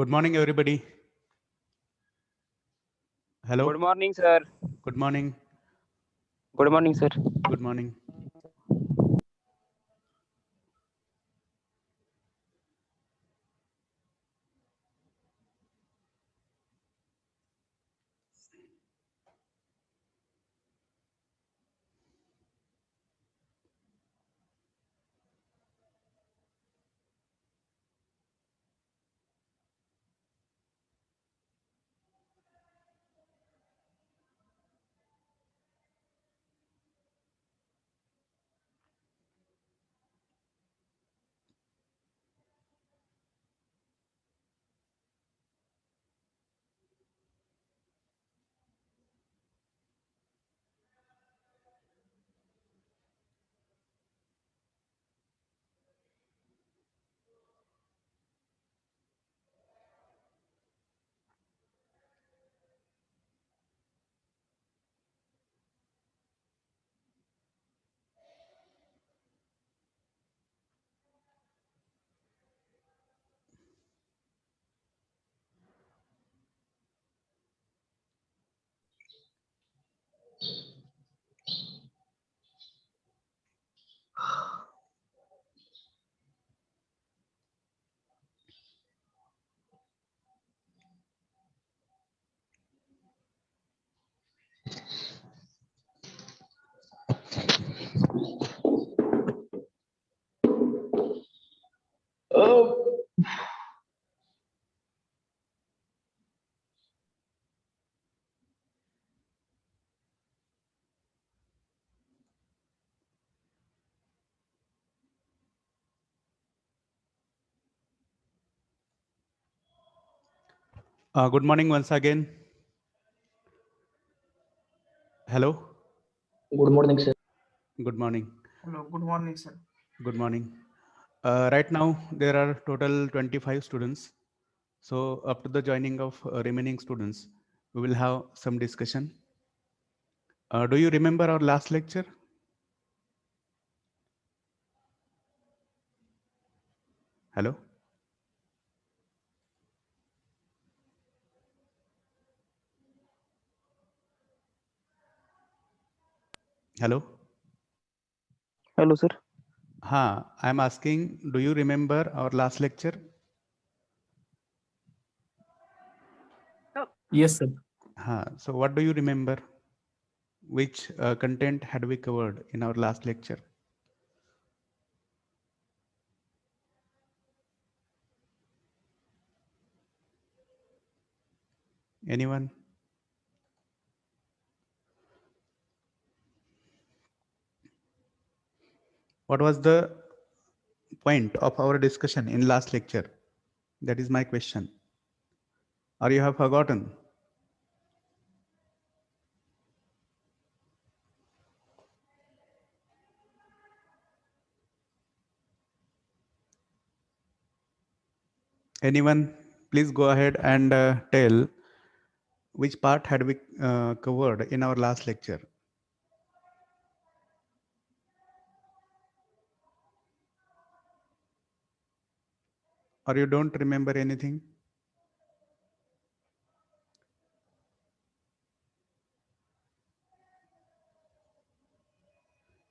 Good morning, everybody. Hello. Good morning, sir. Good morning. Good morning, sir. Good morning. Good morning once again. Hello. Good morning, sir. Good morning. Hello, good morning, sir. Good morning. Right now, there are total 25 students. So after the joining of remaining students, we will have some discussion. Do you remember our last lecture? Hello. Hello. Hello, sir. I'm asking, do you remember our last lecture? Yes, sir. So what do you remember? Which content had we covered in our last lecture? Anyone? What was the point of our discussion in last lecture? That is my question. Or you have forgotten? Anyone, please go ahead and tell which part had we covered in our last lecture. Or you don't remember anything?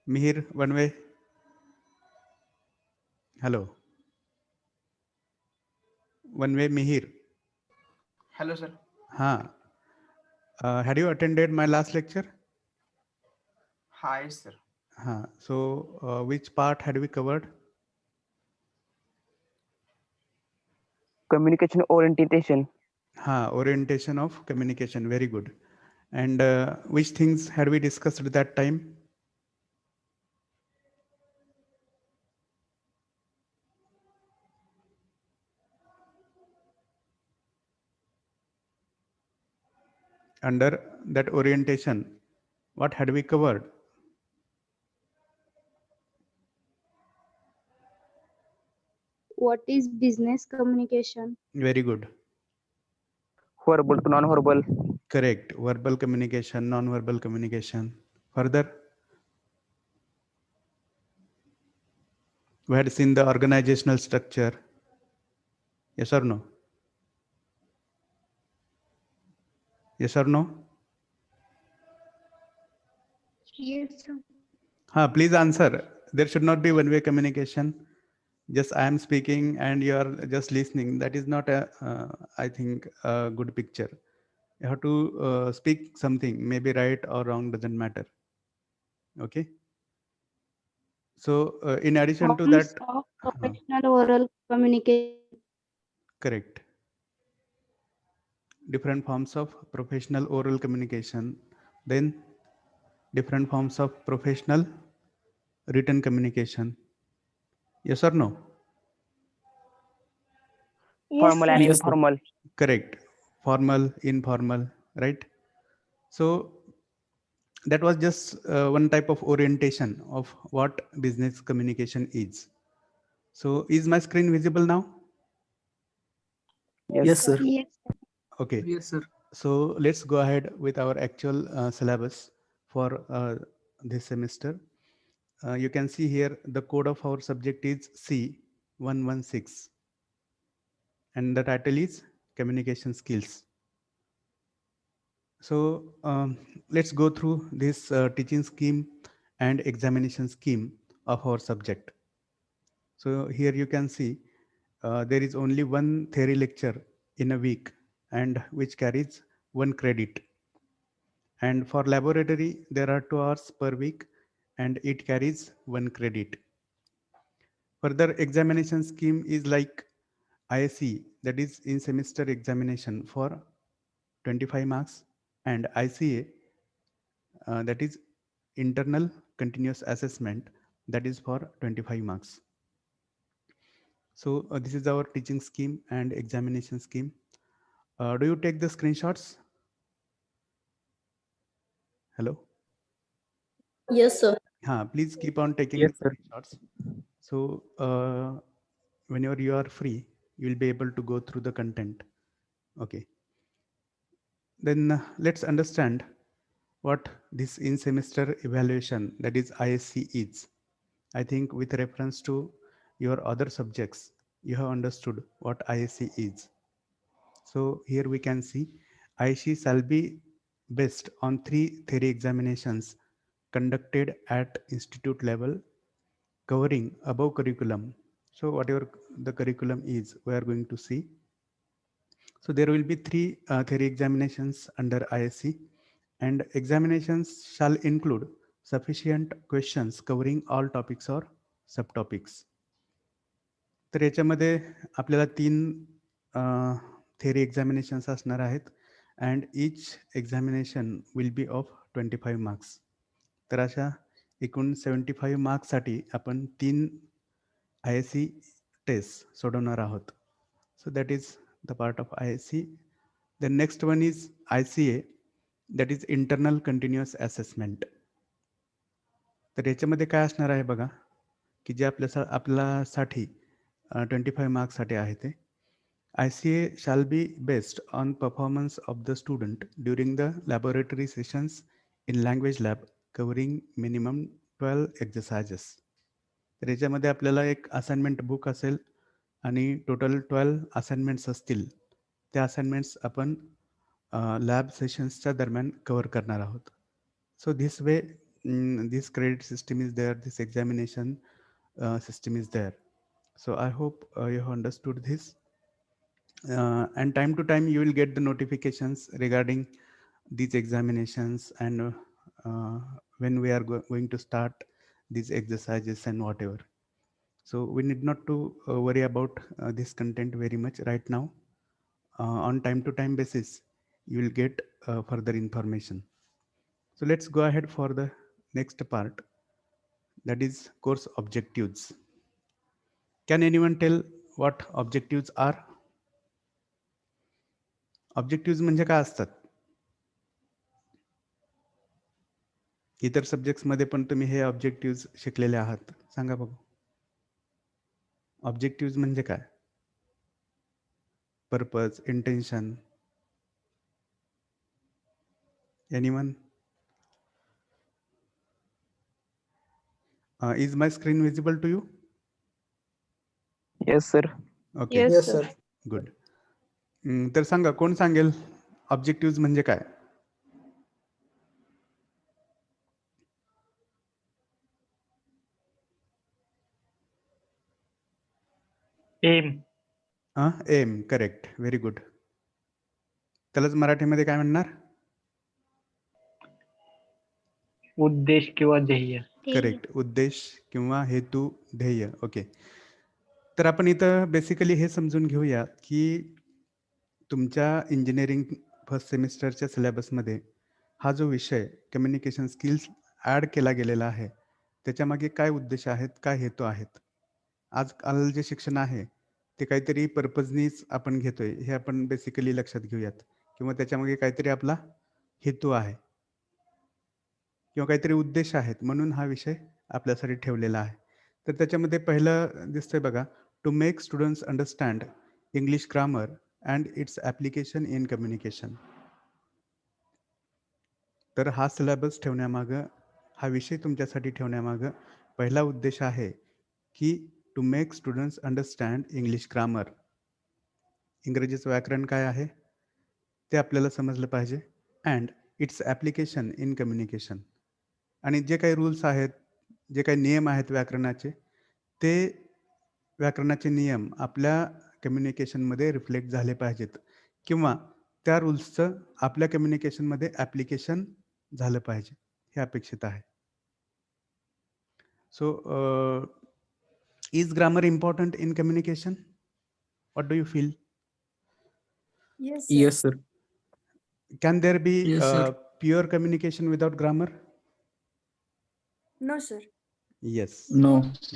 Mihir, one way. Hello. One way, Mihir. Hello, sir. Had you attended my last lecture? Hi, sir. So which part had we covered? Communication orientation. Orientation of communication. Very good. And which things had we discussed at that time? Under that orientation, what had we covered? What is business communication? Very good. Verbal to non-verbal. Correct. Verbal communication, non-verbal communication. Further, we had seen the organizational structure. Yes or no? Yes or no? Yes, sir. Please answer. There should not be one-way communication. Just I am speaking and you are just listening. That is not a, I think, a good picture. You have to speak something, maybe right or wrong, doesn't matter. Okay. So in addition to Forms that, of professional oral communication. correct. Different forms of professional oral communication. Then different forms of professional written communication. Yes or no? Yes, Formal sir. and Yes, sir. informal. Correct. Formal, informal, right? So that was just one type of orientation of what business communication is. So is my screen visible now? Yes. Yes, sir. Yes, sir. Okay. Yes, sir. So let's go ahead with our actual syllabus for this semester. You can see here the code of our subject is C116 and the title is communication skills. So let's go through this teaching scheme and examination scheme of our subject. So here you can see there is only one theory lecture in a week and which carries 1 credit. And for laboratory, there are 2 hours per week and it carries 1 credit. Further examination scheme is like ISE, that is in semester examination for 25 marks, and ICA, that is internal continuous assessment, that is for 25 marks. So this is our teaching scheme and examination scheme. Do you take the screenshots? Hello? Yes, sir. Please keep on taking Yes, the sir. screenshots. So whenever you are free, you will be able to go through the content. Okay. Then let's understand what this in-semester evaluation, that is ISC, is. I think with reference to your other subjects, you have understood what ISC is. So here we can see ISC shall be based on 3 theory examinations conducted at institute level covering above curriculum. So whatever the curriculum is, we are going to see. So there will be 3 theory examinations under ISC, and examinations shall include sufficient questions covering all topics or subtopics. तर याच्यामध्ये आपल्याला 3 theory examinations असणार आहेत and each examination will be of 25 marks. तर अशा एकूण 75 मार्क्ससाठी आपण 3 ISC taste सोडवणार आहोत. So that is the part of ISC. The next one is ICA, that is internal continuous assessment. तर याच्यामध्ये काय असणार आहे बघा, की जे आपल्यासाठी 25 मार्क्ससाठी आहे ते. ICA shall be based on performance of the student during the laboratory sessions in language lab covering minimum 12 exercises. तर याच्यामध्ये आपल्याला एक असाइनमेंट बुक असेल आणि टोटल 12 असाइनमेंट्स असतील. त्या असाइनमेंट्स आपण लॅब सेशन्सच्या दरम्यान कव्हर करणार आहोत. So this way this credit system is there, this examination system is there. So I hope you have understood this. And time to time you will get the notifications regarding these examinations and when we are going to start these exercises and whatever. So we need not to worry about this content very much right now. On time to time basis, you will get further information. So let's go ahead for the next part, that is course objectives. Can anyone tell what objectives are? Objectives म्हणजे काय असतात? इतर subjects मध्ये पण तुम्ही हे objective शिकलेले आहात, सांगा बघू. ऑब्जेक्टिव्ह म्हणजे काय? Purpose, intention, anyone? Is my screen visible to you? Yes, sir. Okay, Yes, Yes, sir. sir. good. तर सांगा, कोण सांगेल ऑब्जेक्टिव्ह म्हणजे काय? Hmm hmm, correct, very good. त्यालाच मराठीमध्ये काय म्हणणार? उद्देश किंवा ध्येय. करेक्ट, उद्देश किंवा हेतू, ध्येय. ओके. तर आपण इथं बेसिकली हे समजून घेऊया की तुमच्या इंजिनिअरिंग फर्स्ट सेमिस्टरच्या सिलेबसमध्ये हा जो विषय कम्युनिकेशन स्किल्स ॲड केला गेलेला आहे, त्याच्यामागे काय उद्देश आहेत, काय हेतू आहेत? आजकाल जे शिक्षण आहे ते काहीतरी पर्पजनीच आपण घेतोय, हे आपण बेसिकली लक्षात घेऊयात. किंवा त्याच्यामागे काहीतरी आपला हेतू आहे किंवा काहीतरी उद्देश आहेत, म्हणून हा विषय आपल्यासाठी ठेवलेला आहे. तर त्याच्यामध्ये पहिलं दिसतंय बघा, to make students understand English grammar and its application in communication. तर हा सिलेबस ठेवण्यामागं, हा विषय तुमच्यासाठी ठेवण्यामागं पहिला उद्देश आहे की to make students understand English grammar. इंग्रजीचं व्याकरण काय आहे ते आपल्याला समजलं पाहिजे. And its application in communication. आणि जे काही रूल्स आहेत, जे काही नियम आहेत व्याकरणाचे, ते व्याकरणाचे नियम आपल्या कम्युनिकेशनमध्ये रिफ्लेक्ट झाले पाहिजेत किंवा त्या रूल्सचं आपल्या कम्युनिकेशनमध्ये ॲप्लिकेशन झालं पाहिजे, हे अपेक्षित आहे. So is grammar important in communication? What do you feel? Yes, sir. Can there be Yes, sir. pure communication without grammar? No, sir. Yes. No.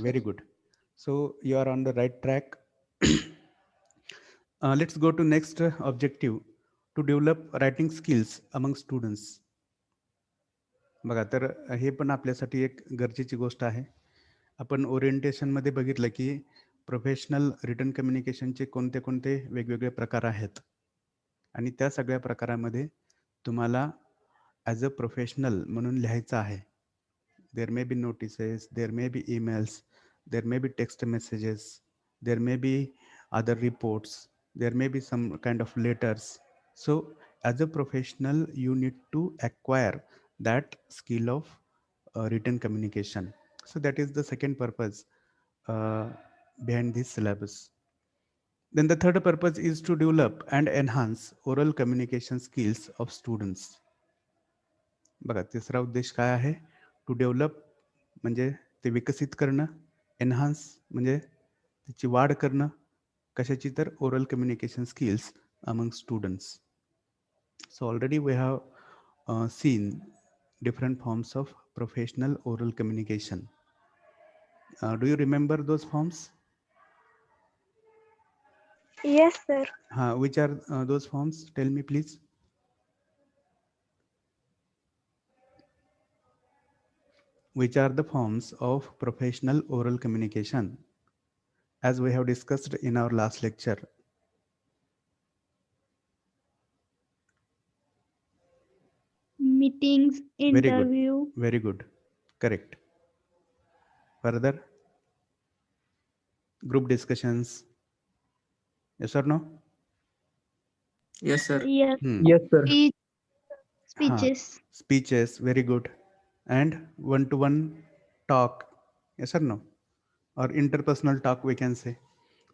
Very good. So you are on the right track. Let's go to next objective, to develop writing skills among students. बघा, तर हे पण आपल्यासाठी एक गरजेची गोष्ट आहे. आपण ओरिएंटेशनमध्ये बघितलं की प्रोफेशनल रिटन कम्युनिकेशनचे कोणते कोणते वेगवेगळे प्रकार आहेत, आणि त्या सगळ्या प्रकारामध्ये तुम्हाला ॲज अ प्रोफेशनल म्हणून लिहायचं आहे. There may be notices, there may be emails, there may be text messages, there may be other reports, there may be some kind of letters. So as a professional you need to acquire that skill of written communication. So that is the second purpose behind this syllabus. Then the third purpose is to develop and enhance oral communication skills of students. बघा, तिसरा उद्देश काय आहे? To develop म्हणजे ते विकसित करणं, enhance म्हणजे त्याची वाढ करणं. कशाची? तर oral communication skills among students. So already we have seen different forms of professional oral communication. Do you remember those forms? Yes, sir. Which are those forms? Tell me, please. Which are the forms of professional oral communication, as we have discussed in our last lecture? Meetings, Very good. interview, Very good. Correct. Further, group discussions. Yes or no? Yes, sir. yes, Yes, sir. speech, Ha, speeches, speeches. Very good. And one-to-one talk. Yes or no? Or interpersonal talk we can say.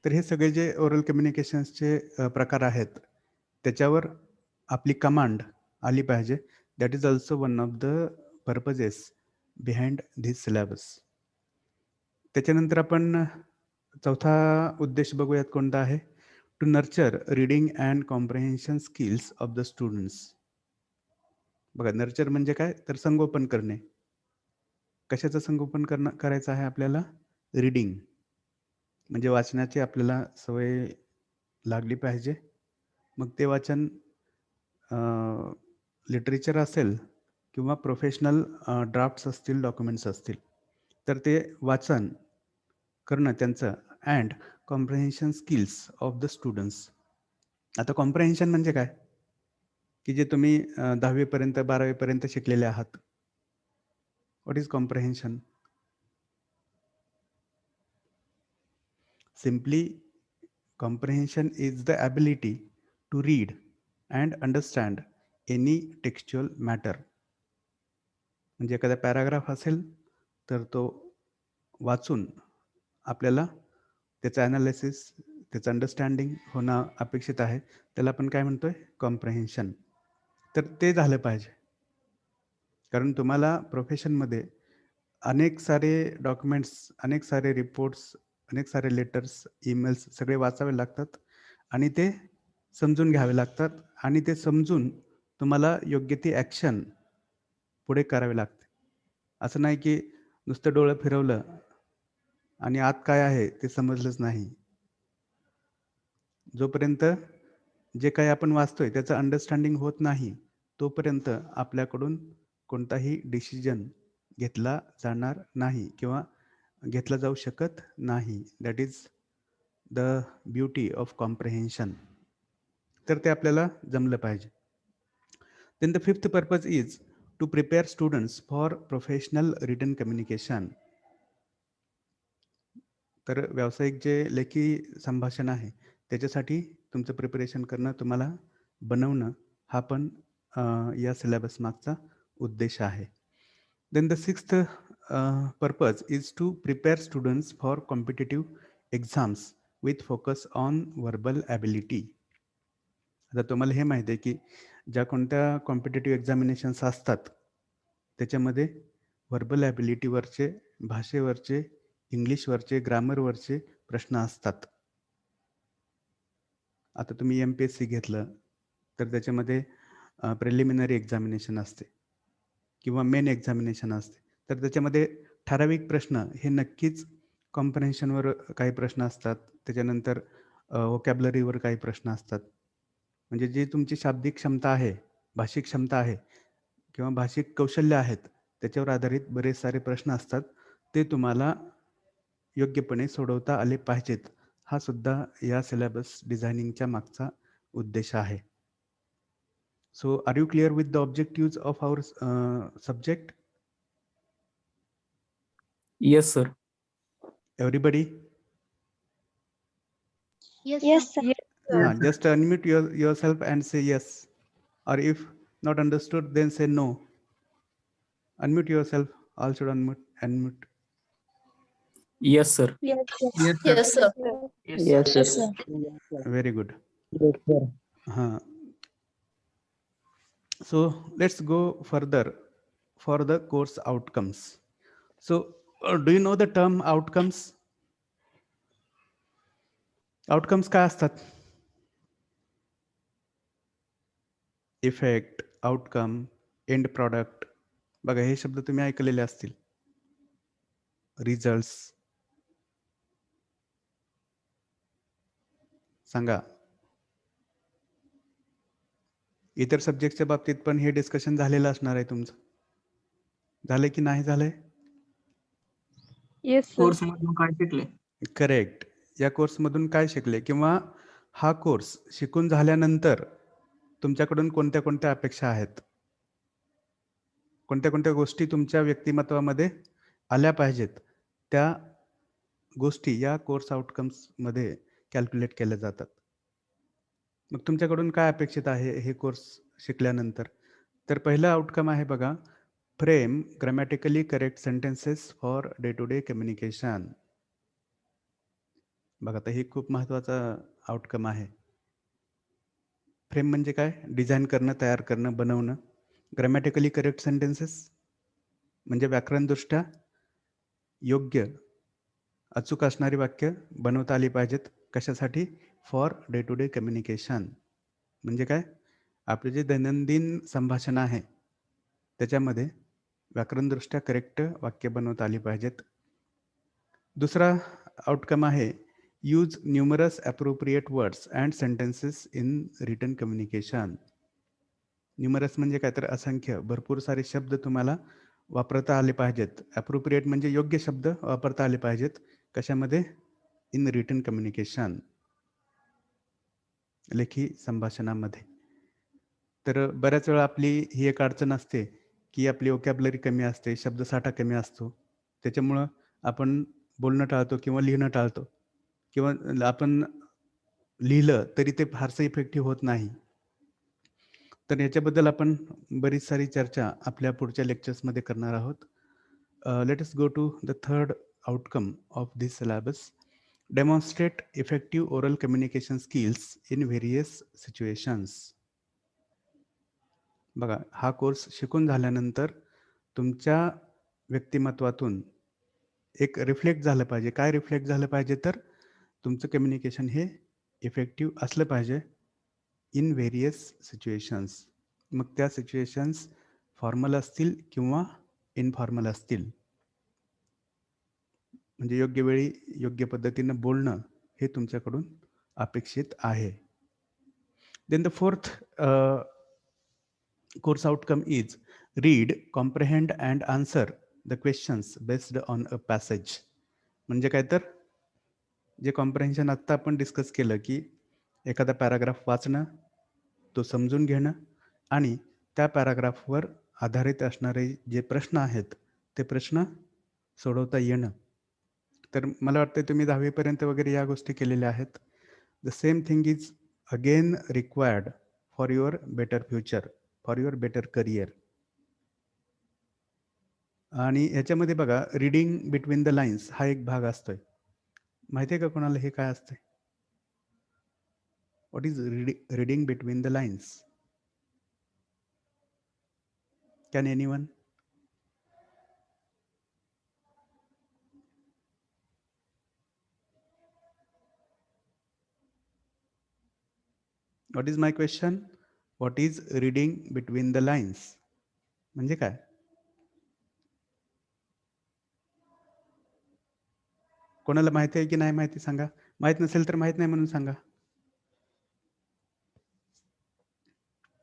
तर हे सगळे जे oral कम्युनिकेशन्सचे प्रकार आहेत, त्याच्यावर आपली command आली पाहिजे. That is also one of the purposes behind this syllabus. त्याच्यानंतर आपण चौथा उद्देश बघूयात कोणता आहे? To nurture reading and comprehension skills of the students. बघा, नर्चर म्हणजे काय? तर संगोपन करणे. कशाचं संगोपन करायचं आहे आपल्याला? रीडिंग म्हणजे वाचनाची आपल्याला सवय लागली पाहिजे. मग ते वाचन लिटरेचर असेल किंवा प्रोफेशनल ड्राफ्ट्स असतील, डॉक्युमेंट्स असतील, तर ते वाचन करणं त्यांचं. And comprehension skills of the students. आता कॉम्प्रिहेन्शन म्हणजे काय? की जे तुम्ही 10वी पर्यंत 12वी पर्यंत शिकलेले आहात. What is comprehension? Simply, comprehension is the ability to read and understand any textual matter. म्हणजे एखादा पॅराग्राफ असेल तर तो वाचून आपल्याला त्याचं ॲनालिसिस, त्याचं अंडरस्टँडिंग होणं अपेक्षित आहे. त्याला आपण काय म्हणतोय? कॉम्प्रेहेन्शन. तर ते झालं पाहिजे. कारण तुम्हाला प्रोफेशनमध्ये अनेक सारे डॉक्युमेंट्स, अनेक सारे रिपोर्ट्स, अनेक सारे लेटर्स, ईमेल्स सगळे वाचावे लागतात आणि ते समजून घ्यावे लागतात आणि ते समजून तुम्हाला योग्य ती ॲक्शन पुढे करावी लागते. असं नाही की नुसतं डोळं फिरवलं आणि आत काय आहे ते समजलंच नाही. जोपर्यंत जे काही आपण वाचतोय त्याचं अंडरस्टँडिंग होत नाही तोपर्यंत आपल्याकडून कोणताही डिसिजन घेतला जाणार नाही किंवा घेतला जाऊ शकत नाही. That is the beauty of comprehension. तर ते आपल्याला जमलं पाहिजे. Then the fifth purpose is to prepare students for professional written communication. तर व्यावसायिक जे लेखी संभाषण आहे त्याच्यासाठी तुमचं प्रिपरेशन करणं, तुम्हाला बनवणं हा पण या सिलेबस मागचा उद्देश आहे. Then the sixth purpose is to prepare students for competitive exams with focus on verbal ability. आता तुम्हाला हे माहिती आहे की ज्या कोणत्या कॉम्पिटिटिव्ह एक्झामिनेशन्स असतात त्याच्यामध्ये व्हर्बल ॲबिलिटीवरचे, भाषेवरचे, इंग्लिशवरचे, ग्रामरवरचे प्रश्न असतात. आता तुम्ही MPSC घेतलं तर त्याच्यामध्ये प्रिलिमिनरी एक्झामिनेशन असते किंवा मेन एक्झामिनेशन असते. तर त्याच्यामध्ये ठराविक प्रश्न हे नक्कीच कॉम्प्रेन्शनवर काही प्रश्न असतात, त्याच्यानंतर व्होकॅब्लरीवर काही प्रश्न असतात. म्हणजे जी तुमची शाब्दिक क्षमता आहे, भाषिक क्षमता आहे किंवा भाषिक कौशल्य आहेत त्याच्यावर आधारित बरेच सारे प्रश्न असतात. ते तुम्हाला योग्यपणे सोडवता आले पाहिजेत. हा सुद्धा या सिलेबस डिझायनिंगच्या मागचा उद्देश आहे. So are you clear with the objectives of our subject? Yes, sir. Everybody? Yes, sir. Yes, sir. Just unmute yourself and say yes. Or if not understood, then say no. Unmute yourself. All should unmute. Yes, sir. Yes, sir. Yes, sir. Yes, Yes, sir. sir. Very good. Yes, sir. So let's go further for the course outcomes. So do you know the term outcomes? Outcomes काय असतात? Effect, outcome, end product. बघा हे शब्द तुम्ही ऐकलेले असतील. Results. सांगा. इतर सब्जेक्टच्या बाबतीत पण हे डिस्कशन झालेलं असणार आहे तुमचं. झालंय की नाही झालंय? Yes, sir. कोर्स मधून काय शिकले? करेक्ट. या कोर्समधून काय शिकले किंवा हा कोर्स शिकून झाल्यानंतर तुमच्याकडून कोणत्या कोणत्या अपेक्षा आहेत, कोणत्या कोणत्या गोष्टी तुमच्या व्यक्तिमत्वामध्ये आल्या पाहिजेत, त्या गोष्टी या कोर्स आउटकम्समध्ये कॅल्क्युलेट केल्या जातात. मग तुमच्याकडून काय अपेक्षित आहे हे कोर्स शिकल्यानंतर? तर पहिलं आउटकम आहे बघा, frame grammatically correct sentences for day to day communication. बघा आता हे खूप महत्त्वाचा आउटकम आहे. फ्रेम म्हणजे काय? डिझाईन करणं, तयार करणं, बनवणं. ग्रामॅटिकली करेक्ट सेंटेन्सेस म्हणजे व्याकरणदृष्ट्या योग्य, अचूक असणारी वाक्य बनवता आली पाहिजेत. कशासाठी? For day to day communication. म्हणजे काय? आपले जे दैनंदिन संभाषण आहे त्याच्यामध्ये व्याकरणदृष्ट्या करेक्ट वाक्य बनवता आली पाहिजेत. दुसरा आउटकम आहे, use numerous appropriate words and sentences in return communication. Numerous म्हणजे काय? तर असंख्य, भरपूर सारे शब्द तुम्हाला वापरता आले पाहिजेत. ॲप्रोप्रिएट म्हणजे योग्य शब्द वापरता आले पाहिजेत. कशामध्ये? इन रिटन कम्युनिकेशन, लेखी संभाषणामध्ये. तर बऱ्याच वेळा आपली ही एक अडचण असते की आपली व्होकॅब्लरी कमी असते, शब्दसाठा कमी असतो. त्याच्यामुळं आपण बोलणं टाळतो किंवा लिहिणं टाळतो, किंवा आपण लिहिलं तरी ते फारसं इफेक्टिव्ह होत नाही. तर याच्याबद्दल आपण बरीच सारी चर्चा आपल्या पुढच्या लेक्चर्समध्ये करणार आहोत. Let us go to the third outcome of this syllabus. Demonstrate effective oral communication skills in various situations. बघा, हा कोर्स शिकून झाल्यानंतर तुमच्या व्यक्तिमत्वातून एक रिफ्लेक्ट झालं पाहिजे. काय रिफ्लेक्ट झालं पाहिजे? तर तुमचं कम्युनिकेशन हे इफेक्टिव्ह असलं पाहिजे इन व्हेरियस सिच्युएशन्स. मग त्या सिच्युएशन्स फॉर्मल असतील किंवा इनफॉर्मल असतील. म्हणजे योग्य वेळी योग्य पद्धतीनं बोलणं हे तुमच्याकडून अपेक्षित आहे. Then the fourth course outcome is read, comprehend and answer the questions based on a passage. म्हणजे काय? तर जे कॉम्प्रेन्शन आत्ता आपण डिस्कस केलं की एखादा पॅराग्राफ वाचणं, तो समजून घेणं आणि त्या पॅराग्राफवर आधारित असणारे जे प्रश्न आहेत ते प्रश्न सोडवता येणं. तर मला वाटतं तुम्ही 10वी पर्यंत वगैरे या गोष्टी केलेल्या आहेत. The same thing is again required for your better future, for your better career. आणि ह्याच्यामध्ये बघा, रीडिंग बिटवीन द लाईन्स हा एक भाग असतोय. माहिती आहे का कोणाला हे काय असते? What is reading between the lines? Can anyone? What is my question? What is reading between the lines म्हणजे काय? कोणाला माहिती आहे की नाही माहिती सांगा. माहित नसेल तर माहित नाही म्हणून सांगा.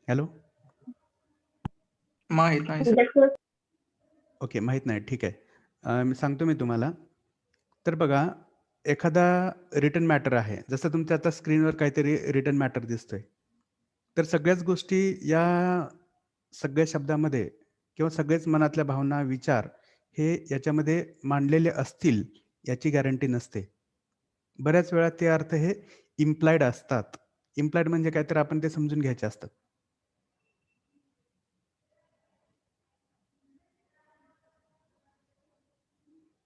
हॅलो, माहित नाही सर. ओके, माहित नाही, ठीक आहे. मी सांगतो मी तुम्हाला. तर बघा, एखादा रिटन मॅटर आहे, जसं तुमच्या आता स्क्रीनवर काहीतरी रिटन मॅटर दिसतोय. तर सगळ्याच गोष्टी या सगळ्या शब्दामध्ये किंवा सगळेच मनातल्या भावना, विचार हे याच्यामध्ये मांडलेले असतील याची गॅरंटी नसते. बऱ्याच वेळा ते अर्थ हे इम्प्लाइड असतात. इम्प्लाइड म्हणजे काय? तर आपण ते समजून घ्यायचे असतात.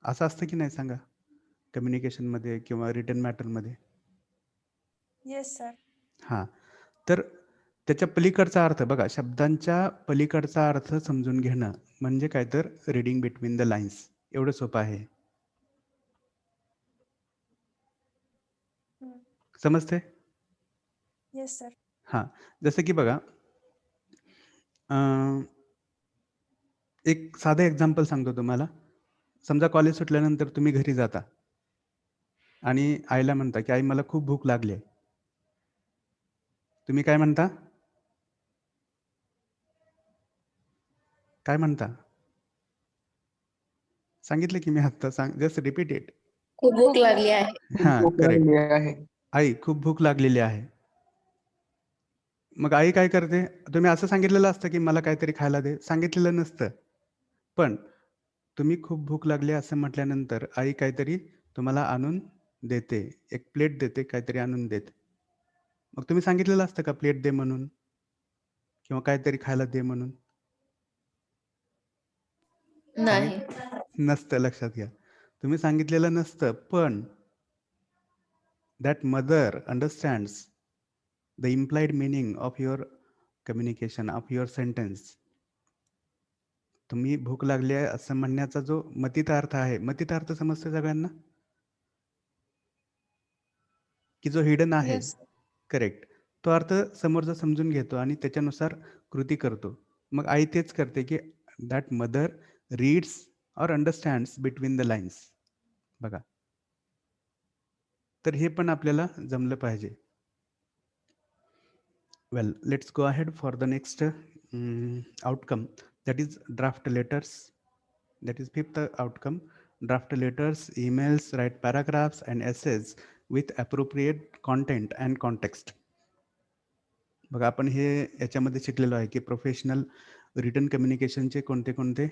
असं असतं की नाही सांगा, कम्युनिकेशनमध्ये किंवा रिटन मॅटरमध्ये? Yes sir. हां, तर त्याच्या पलीकडचा अर्थ बघा, शब्दांच्या पलीकडचा अर्थ समजून घेणं म्हणजे काय? तर रीडिंग बिटवीन द लाईन्स. एवढं सोपं आहे. समजते? Yes sir. हां, जसं की बघा, एक साधं एक्झाम्पल सांगतो तुम्हाला. समजा कॉलेज सुटल्यानंतर तुम्ही घरी जाता आणि आईला म्हणता की आई मला खूप भूक लागली आहे. तुम्ही काय म्हणता? काय म्हणता? सांगितलं की मी आत्ता, जस्ट रिपीट इट. खूप भूक लागली आहे. हां, भूक करेक्ट. लागली आहे. आई खूप भूक लागलेली आहे. मग आई काय करते? तुम्ही असं सांगितलेलं असतं की मला काहीतरी खायला दे, सांगितलेलं नसतं. पण तुम्ही खूप भूक लागली असं म्हटल्यानंतर आई काहीतरी तुम्हाला आणून देते, एक प्लेट देते, काहीतरी आणून देते. मग तुम्ही सांगितलेलं असतं का प्लेट दे म्हणून किंवा काहीतरी खायला दे म्हणून? नाही. नसतं, लक्षात घ्या. तुम्ही सांगितलेलं नसतं, पण that mother understands the implied meaning of your communication, of your sentence. तुम्ही भूक लागली आहे असं म्हणण्याचा जो मतिता अर्थ आहे, मतिता अर्थ समजते सगळ्यांना की जो हिडन आहे? येस. करेक्ट. तो अर्थ समोरचा समजून घेतो आणि त्याच्यानुसार कृती करतो. मग आई तेच करते की that mother reads or understands between the lines. बघा, तर हे पण आपल्याला जमलं पाहिजे. Well, let's go ahead for the next outcome, that is draft letters. That is fifth outcome. Draft letters, emails, write paragraphs and essays with appropriate content and context. बघा, आपण हे याच्यामध्ये शिकलेलो आहे की प्रोफेशनल रिटन कम्युनिकेशनचे कोणते कोणते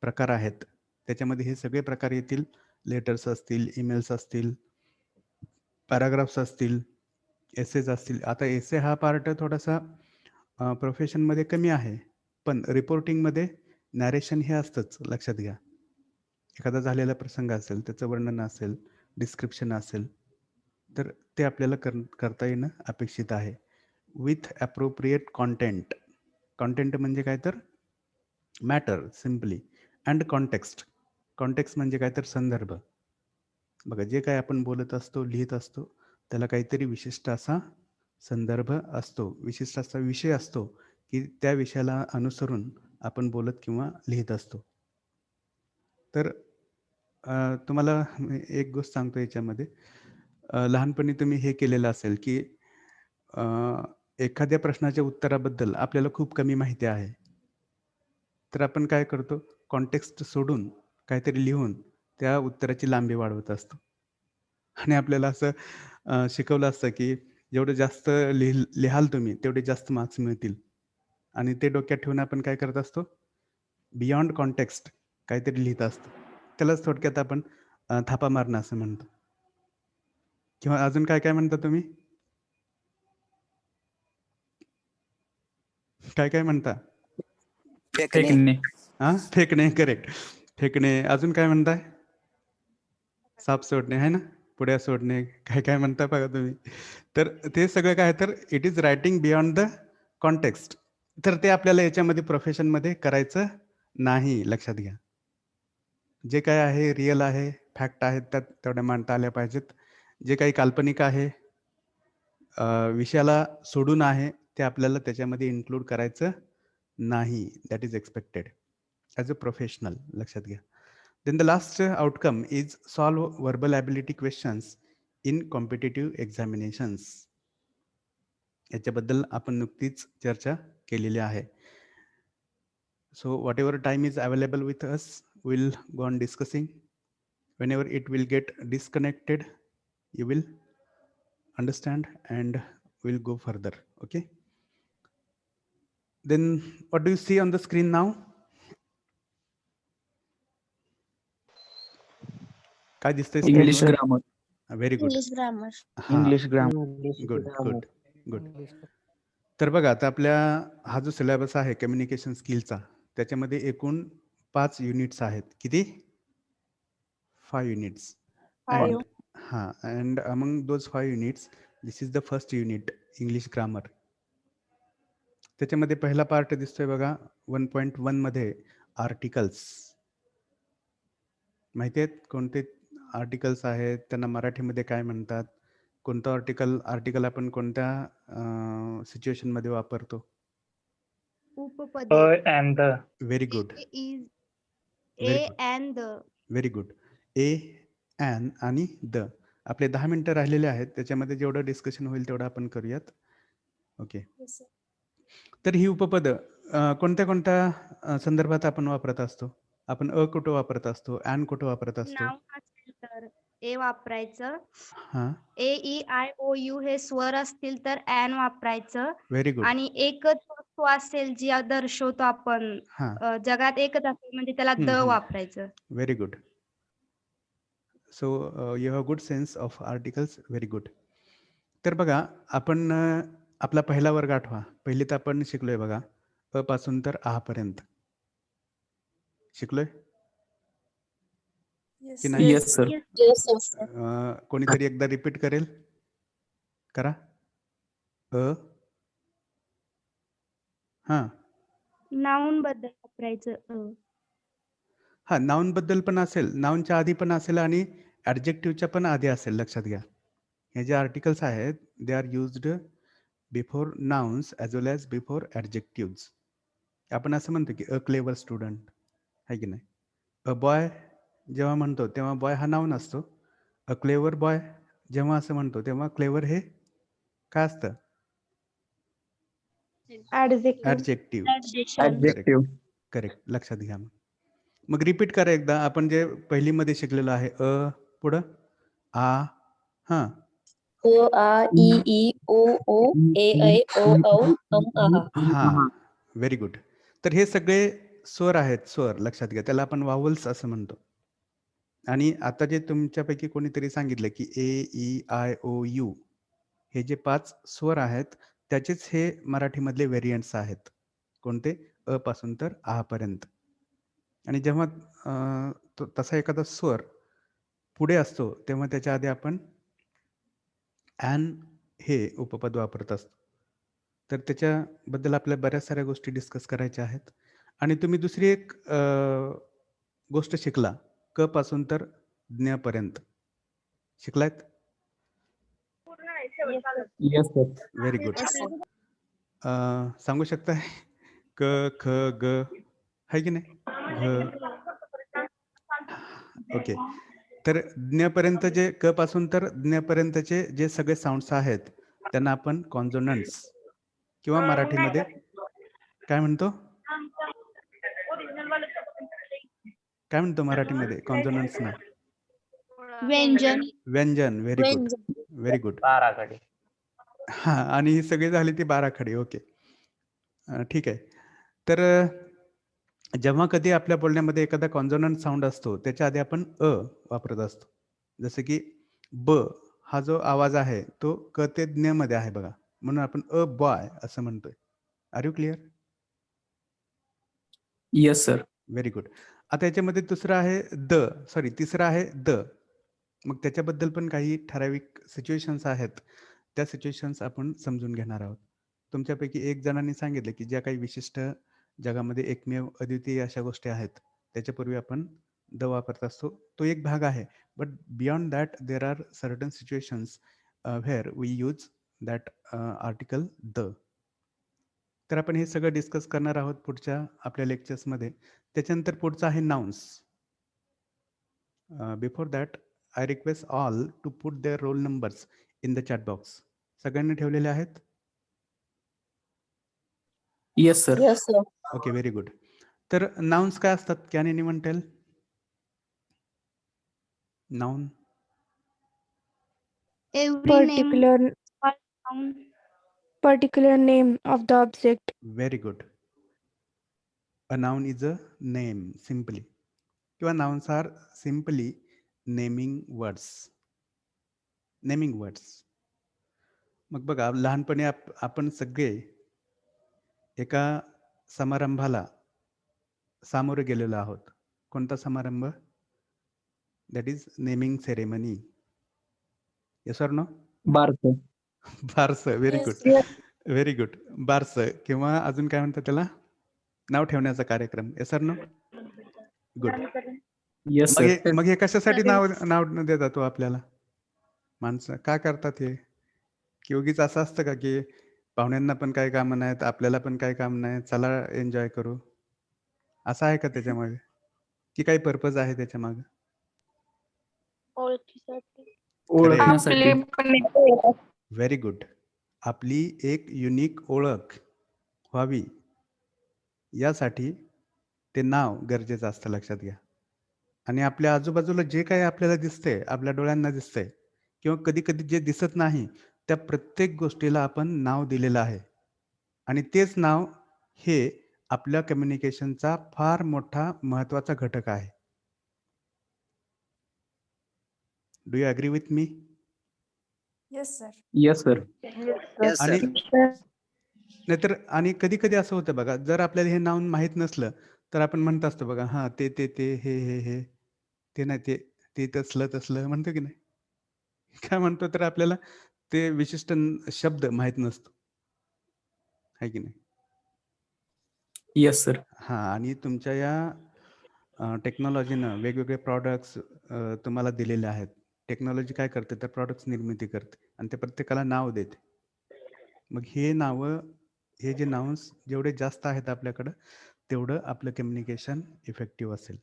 प्रकार आहेत. त्याच्यामध्ये हे सगळे प्रकार येतील. लेटर्स असतील, ईमेल्स असतील, पॅराग्राफ्स असतील, एसेज असतील. आता एसे हा पार्ट थोडासा प्रोफेशनमध्ये कमी आहे, पण रिपोर्टिंगमध्ये नॅरेशन हे असतंच, लक्षात घ्या. एखादा झालेला प्रसंग असेल, त्याचं वर्णन असेल, डिस्क्रिप्शन असेल, तर ते आपल्याला करता येणं अपेक्षित आहे विथ ॲप्रोप्रिएट कॉन्टेंट. कॉन्टेंट म्हणजे काय तर matter simply, and context. Context म्हणजे काय तर संदर्भ. बघा, जे काय आपण बोलत असतो, लिहित असतो, त्याला काहीतरी विशिष्ट असा संदर्भ असतो, विशिष्ट असा विषय असतो की त्या विषयाला अनुसरून आपण बोलत किंवा लिहित असतो. तर तुम्हाला मी एक गोष्ट सांगतो याच्यामध्ये. लहानपणी तुम्ही हे केलेलं असेल की एखाद्या प्रश्नाच्या उत्तराबद्दल आपल्याला खूप कमी माहिती आहे, तर आपण काय करतो, कॉन्टेक्स्ट सोडून काहीतरी लिहून त्या उत्तराची लांबी वाढवत असतो. आणि आपल्याला असं शिकवलं असतं की जेवढं जास्त लिहाल तुम्ही तेवढे जास्त मार्क्स मिळतील. आणि ते डोक्यात ठेवून आपण काय करत असतो, बियॉन्ड कॉन्टेक्स्ट काहीतरी लिहित असतो. त्यालाच थोडक्यात आपण थापा मारणं असं म्हणतो. किंवा अजून काय काय म्हणता तुम्ही, काय काय म्हणता? फेकणे. फेकणे. करेक्ट, फेकणे. अजून काय म्हणताय? साप सोडणे आहे ना, पुढ्या सोडणे, काय काय म्हणता बघा तुम्ही. तर ते सगळं काय, तर it is writing beyond the context. तर ते आपल्याला याच्यामध्ये प्रोफेशनमध्ये करायचं नाही, लक्षात घ्या. जे काय आहे, रिअल आहे, फॅक्ट आहेत, त्यात तेवढ्या मांडता आल्या पाहिजेत. जे काही काल्पनिक आहे, विषयाला सोडून आहे, ते आपल्याला त्याच्यामध्ये इन्क्लूड करायचं नाही. That is expected as a professional, लक्षात घ्या. Then the last outcome is solve verbal ability questions in competitive examinations. याच्याबद्दल आपण नुकतीच चर्चा केलेली आहे. So whatever time is available with us, we'll go on discussing. Whenever it will get disconnected, you will understand and we'll go further. Okay. Then what do you see on the screen now? काय दिसतंय English स्क्रीनवर? Grammar. Very good. English grammar. English grammar. Good good good. तर बघा, आता आपल्या हा जो syllabus आहे कम्युनिकेशन स्किलचा, त्याच्यामध्ये एकूण 5 युनिट्स आहेत. किती? 5 युनिट्स. Five. हां, and among those 5 units this is the first unit, English grammar. त्याच्यामध्ये पहिला पार्ट दिसतोय बघा 1.1 मध्ये आर्टिकल्स. माहिती आहेत कोणते आर्टिकल्स आहेत, त्यांना मराठीमध्ये काय म्हणतात? कोणतं आर्टिकल आपण कोणत्या सिच्युएशनमध्ये वापरतो? उपपदे. and the. Very good, A is Very A good. and the. Very good. A, an आणि द. आपले 10 मिनिटं राहिलेले आहेत, त्याच्यामध्ये जेवढं डिस्कशन होईल तेवढं आपण करूयात. ओके. Yes, sir. तर ही उपपदं कोणत्या कोणत्या संदर्भात आपण वापरत असतो? आपण अ कुठं वापरत असतो, ॲन कुठं वापरत असतो? नाव असेल तर ए वापरायचं. हां, ए ई आय ओ यू हे स्वर असतील तर ॲन वापरायचं. Very good. आणि एकच वस्तू असेल जी दर्शवतो आपण, हां, जगात एकच असेल म्हणजे त्याला द वापरायचं. Very good. So you have good sense of articles. Very good. तर बघा, आपण आपला पहिला वर्ग आठवा. पहिलीत आपण शिकलोय बघा, अ पासून तर आ पर्यंत शिकलोय Yes, की sir. नाही? Yes, sir. Yes, sir. कोणीतरी एकदा रिपीट करेल? करा. अ, हां नाऊन बद्दल वापरायचं. हां, नाऊनबद्दल पण असेल, नाऊनच्या आधी पण असेल आणि ॲडजेक्टिव्हच्या पण आधी असेल, लक्षात घ्या. हे जे आर्टिकल्स आहेत, they are used before nouns as well as before adjectives. आपण असं म्हणतो की अ क्लेवर स्टुडंट, आहे की नाही? अ बॉय जेव्हा म्हणतो तेव्हा बॉय हा नाऊन असतो. अ क्लेवर बॉय जेव्हा असं म्हणतो तेव्हा क्लेवर हे काय असतं? ॲडजेक्टिव्ह. ऍडजेक्टिव्ह. करेक्ट, लक्षात घ्या. मग रिपीट करा एकदा. आपण जे पहिलीमध्ये शिकलेलो आहे, अ पुढं आ, हां, O, A, I, O, O, A, I, O, औ, आहा. हां, व्हेरी गुड. तर हे सगळे स्वर आहेत, स्वर लक्षात घ्या. त्याला आपण वावल्स असं म्हणतो. आणि आता जे तुमच्यापैकी कोणीतरी सांगितलं की ए, ई, आय, ओ, यू हे जे 5 स्वर आहेत, त्याचेच हे मराठीमधले व्हेरियंट्स आहेत. कोणते? अ पासून तर आ पर्यंत. आणि जेव्हा तसा एखादा स्वर पुढे असतो तेव्हा त्याच्या आधी आपण ॲन हे उपपद वापरत असतो. तर त्याच्याबद्दल आपल्या बऱ्याच साऱ्या गोष्टी डिस्कस करायच्या आहेत. आणि तुम्ही दुसरी एक गोष्ट शिकला, क पासून तर ज्ञ पर्यंत शिकलायत. Yes sir. Very good. Yes, sir. सांगू शकताय क ख ग आहे की नाही? घ. ओके. तर ज्ञपर्यंत जे क पासून तर ज्ञपर्यंतचे जे सगळे साऊंड्स आहेत त्यांना आपण कॉन्झोनंट्स किंवा मराठीमध्ये काय म्हणतो? काय म्हणतो मराठीमध्ये कॉन्झोनंट्सना? व्यंजन. व्यंजन. Very good. Very good. बाराकडे. हां, आणि ही सगळी झाली ती बाराखडी. ओके. ठीक आहे. तर जेव्हा कधी आपल्या बोलण्यामध्ये एखादा कॉन्झोनंट साऊंड असतो त्याच्या आधी आपण अ वापरत असतो. जसं की ब हा जो आवाज आहे तो क ते ज्ञ मध्ये आहे बघा, म्हणून आपण अ बॉय असं म्हणतोय. Are you clear? Yes sir. Very good. आता याच्यामध्ये तिसरं आहे द. मग त्याच्याबद्दल पण काही ठराविक सिच्युएशन्स आहेत, त्या सिच्युएशन्स आपण समजून घेणार आहोत. तुमच्यापैकी एक जणांनी सांगितलं की ज्या काही विशिष्ट जगामध्ये एकमेव अद्वितीय अशा गोष्टी आहेत त्याच्यापूर्वी आपण द वापरत असतो, तो एक भाग आहे. But beyond that there are certain situations where we use that article the. तर आपण हे सगळं डिस्कस करणार आहोत पुढच्या आपल्या लेक्चर्समध्ये. त्याच्यानंतर पुढचं आहे nouns. Before that I request all to put their roll numbers in the chat box. सगळ्यांनी ठेवलेले आहेत? Yes sir. Yes, sir. Okay, very good. तर नाउन्स काय असतात? Can anyone tell? Noun. Every name. Noun. Particular name of the object. Very good. A noun is a name simply, किंवा nouns are simply naming words. Naming words. मग बघा, लहानपणी आपण सगळे एका समारंभाला सामोरे गेलेलो आहोत. कोणता समारंभ? That is naming ceremony. Yes or no? बारस. बारस. Very Yes, good. Very good. बारस, किंवा अजून काय म्हणतात त्याला? नाव ठेवण्याचा कार्यक्रम. Yes or no? Good. Yes मग सर. हे कशासाठी नाव देतात तो आपल्याला माणसं? का करतात हे? की उगीच असं असतं का की पाहुण्यांना पण काही कामं नाहीत, आपल्याला पण काही काम नाही, चला एन्जॉय करू, असं आहे का त्याच्यामागे? की काही पर्पज आहे त्याच्यामागे? ओळखण्यासाठी. Very good. आपली एक युनिक ओळख व्हावी यासाठी ते नाव गरजेचं असतं, लक्षात घ्या. आणि आपल्या आजूबाजूला जे काही आपल्याला दिसतंय, आपल्या डोळ्यांना दिसतंय, किंवा कधी कधी जे दिसत नाही, त्या प्रत्येक गोष्टीला आपण नाव दिलेलं आहे. आणि तेच नाव हे आपल्या कम्युनिकेशनचा फार मोठा महत्वाचा घटक आहे. Do you agree with me? yes, sir. Yes sir. आणि नाहीतर आणि कधी कधी असं होतं बघा, जर आपल्याला हे नाव माहीत नसलं तर आपण म्हणत असतो बघा, हां ते ते ते हे हे हे ते नाही ते ते तसलं तसलं म्हणतो की नाही. काय म्हणतो? तर आपल्याला ते विशिष्ट शब्द माहीत नसतो, आहे की नाही? Yes sir. हां, आणि तुमच्या या टेक्नॉलॉजीनं वेगवेगळे प्रॉडक्ट्स तुम्हाला दिलेले आहेत. टेक्नॉलॉजी काय करते? तर प्रॉडक्ट्स निर्मिती करते आणि ते प्रत्येकाला नाव देते. मग हे नावं, हे जे नाउन्स जेवढे जास्त आहेत आपल्याकडं, तेवढं आपलं कम्युनिकेशन इफेक्टिव्ह असेल.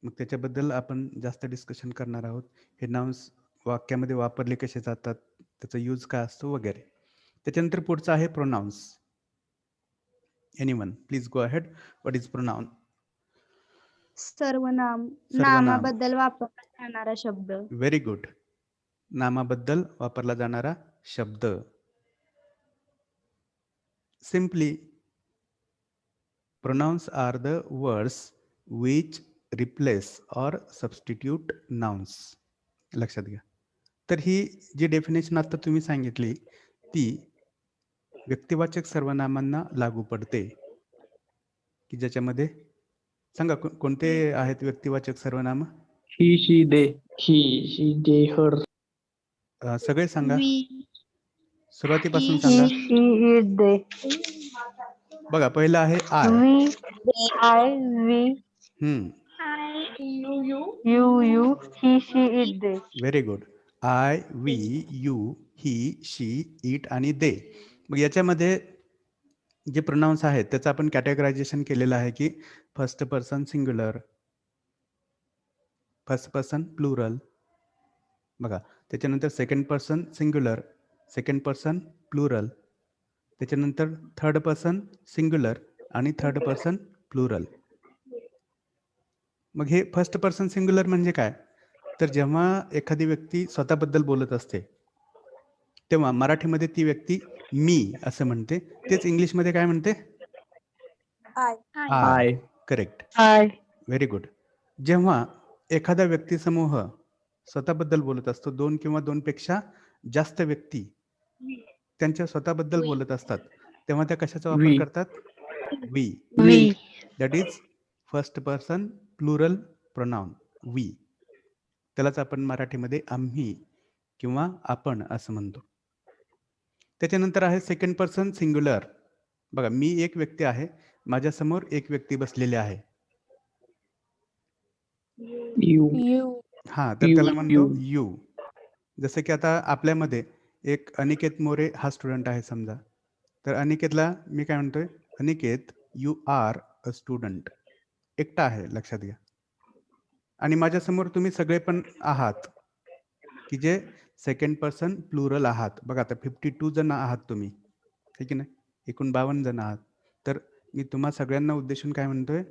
मग त्याच्याबद्दल आपण जास्त डिस्कशन करणार आहोत. हे नाउन्स वाक्यामध्ये वापरले कसे जातात, त्याचा यूज काय असतो वगैरे. त्याच्यानंतर पुढचं आहे pronounce. Anyone please go ahead. What is pronoun? सर्वनाम. सर्वनाम. नामाबद्दल वापरला जाणारा शब्द. Very good. नामाबद्दल वापरला जाणारा शब्द. Simply, pronouns are the words which replace or substitute nouns. लक्षात घ्या. तर ही जी डेफिनेशन आता तुम्ही सांगितली ती व्यक्तिवाचक सर्वनामांना लागू पडते, की ज्याच्यामध्ये सांगा कोणते आहेत व्यक्तिवाचक सर्वनाम? ही she they. He, she, they, her. सगळे सांगा. We, सुरुवातीपासून he, सांगा. she, it, they. बघा, पहिलं आहे I. We, I, we, you, he, she, it, they. Very good. I, we, you, he, she, it आणि दे. मग याच्यामध्ये जे प्रोनाउन्स आहेत त्याचं आपण कॅटेगरायझेशन केलेलं आहे की first person singular, first person plural, बघा त्याच्यानंतर second person singular, second person plural, त्याच्यानंतर थर्ड पर्सन सिंग्युलर आणि थर्ड पर्सन प्लुरल. मग हे फर्स्ट पर्सन सिंग्युलर म्हणजे काय? तर जेव्हा एखादी व्यक्ती स्वतःबद्दल बोलत असते तेव्हा मराठीमध्ये ती व्यक्ती मी असं म्हणते, तेच इंग्लिशमध्ये काय म्हणते? I. Correct, I. Very good. जेव्हा एखादा व्यक्ती समूह स्वतःबद्दल बोलत असतो, 2 किंवा 2 पेक्षा जास्त व्यक्ती त्यांच्या स्वतःबद्दल बोलत असतात, तेव्हा त्या कशाचा वापर We. करतात? We. We. That is first person plural pronoun we. त्यालाच आपण मराठीमध्ये आम्ही किंवा आपण असं म्हणतो. त्याच्यानंतर आहे सेकंड पर्सन सिंग्युलर. बघा, मी एक व्यक्ती आहे, माझ्यासमोर एक व्यक्ती बसलेली आहे. You. You. हा, तर You, त्याला म्हणतो you. यू. जसं की आता आपल्यामध्ये एक अनिकेत मोरे हा स्टुडंट आहे समजा, तर अनिकेतला मी काय म्हणतोय? Aniket, you are a student. एकटा आहे, लक्षात घ्या. आणि माझ्यासमोर तुम्ही सगळे पण आहात की जे सेकंड पर्सन प्लुरल आहात. बघा, आता 52 जण आहात तुम्ही, ठीक आहे ना, एकूण 52 जण आहात. तर मी तुम्हा सगळ्यांना उद्देशून काय म्हणतोय?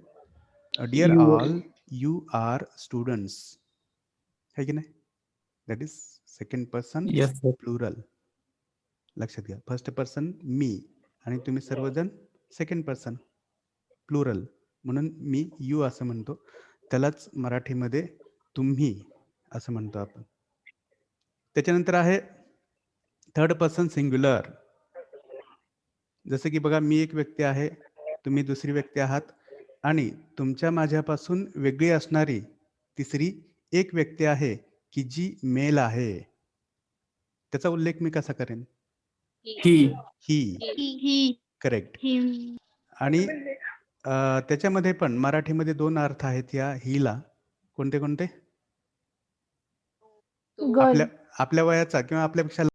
Dear You. All, you are students, है की नाही? That is second person Yes, sir. Plural. लक्षात घ्या, फर्स्ट पर्सन मी आणि तुम्ही सर्वजण सेकंड पर्सन प्लुरल, म्हणून मी यू असं म्हणतो. त्यालाच मराठीमध्ये तुम्ही असं म्हणतो आपण. त्याच्यानंतर आहे थर्ड पर्सन सिंग्युलर. जसं की बघा, मी एक व्यक्ती आहे, तुम्ही दुसरी व्यक्ती आहात आणि तुमच्या माझ्यापासून वेगळी असणारी तिसरी एक व्यक्ती आहे की जी मेल आहे. त्याचा उल्लेख मी कसा करेन? He. ही. करेक्ट. him. आणि त्याच्यामध्ये पण मराठीमध्ये 2 अर्थ आहेत या हीला. कोणते कोणते? Girl. आपल्या वयाचा किंवा आपल्यापेक्षा